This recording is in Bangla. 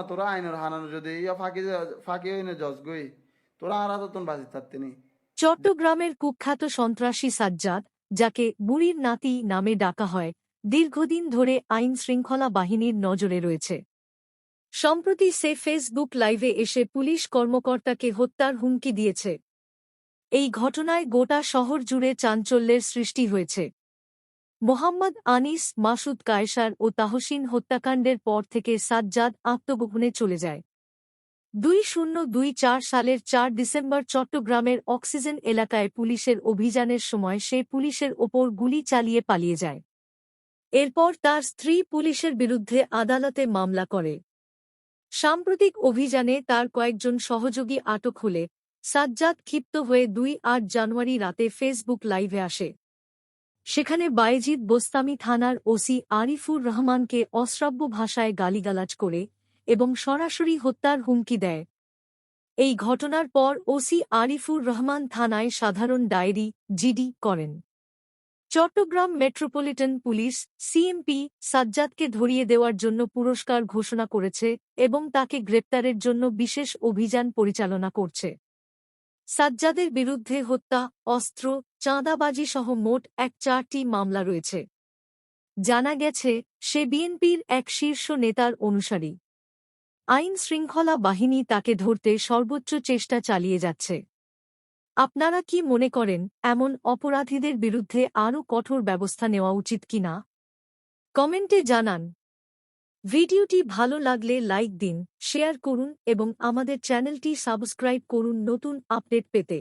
তোরা আইনের হানানো যদি ইয়া ফাঁকি ফাঁকি হইনে জজ গই তোরা আর তোন বাজি থাকতেনি। চট্টগ্রামের কুখ্যাত সন্ত্রাসী সাজ্জাদ, যাকে বুড়ির নাতি নামে ডাকা হয়, দীর্ঘদিন ধরে আইন শৃঙ্খলা বাহিনীর নজরে রয়েছে। সম্প্রতি সে ফেসবুক লাইভে এসে পুলিশ কর্মকর্তাকে হত্যার হুমকি দিয়েছে। এই ঘটনায় গোটা শহর জুড়ে চাঞ্চল্যের সৃষ্টি হয়েছে। মোহাম্মদ আনিস মাসুদ কায়সার ও তাহসিন হত্যাকাণ্ডের পর থেকে সাজ্জাদ আত্মগোপনে চলে যায়। 2024 সালের 4 ডিসেম্বর চট্টগ্রামের অক্সিজেন এলাকায় পুলিশের অভিযানের সময় সে পুলিশের ওপর গুলি চালিয়ে পালিয়ে যায়। এরপর তার স্ত্রী পুলিশের বিরুদ্ধে আদালতে মামলা করে। সাম্প্রতিক অভিযানে তার কয়েকজন সহযোগী আটক হলে সাজ্জাদ ক্ষিপ্ত হয়ে 2 জানুয়ারি রাতে ফেসবুক লাইভে আসে। সেখানে বায়েজিদ বোস্তামি থানার ওসি আরিফুর রহমানকে অশ্রাব্য ভাষায় গালিগালাজ করে এবং সরাসরি হত্যার হুমকি দেয়। এই ঘটনার পর ওসি আরিফুর রহমান থানায় সাধারণ ডায়েরি জিডি করেন। চট্টগ্রাম মেট্রোপলিটন পুলিশ সিএমপি সাজ্জাদকে ধরিয়ে দেওয়ার জন্য পুরস্কার ঘোষণা করেছে এবং তাকে গ্রেপ্তারের জন্য বিশেষ অভিযান পরিচালনা করছে। সাজ্জাদের বিরুদ্ধে হত্যা, অস্ত্র, চাঁদাবাজি সহ মোট 4টি মামলা রয়েছে। জানা গেছে সে বিএনপির এক শীর্ষ নেতার অনুসারী। আইন শৃঙ্খলা বাহিনী তাকে ধরতে সর্বোচ্চ চেষ্টা চালিয়ে যাচ্ছে। আপনারা কি মনে করেন এমন অপরাধীদের বিরুদ্ধে আরও কঠোর ব্যবস্থা নেওয়া উচিত কিনা? কমেন্টে জানান। ভিডিওটি ভালো লাগলে লাইক দিন, শেয়ার করুন এবং আমাদের চ্যানেলটি সাবস্ক্রাইব করুন নতুন আপডেট পেতে।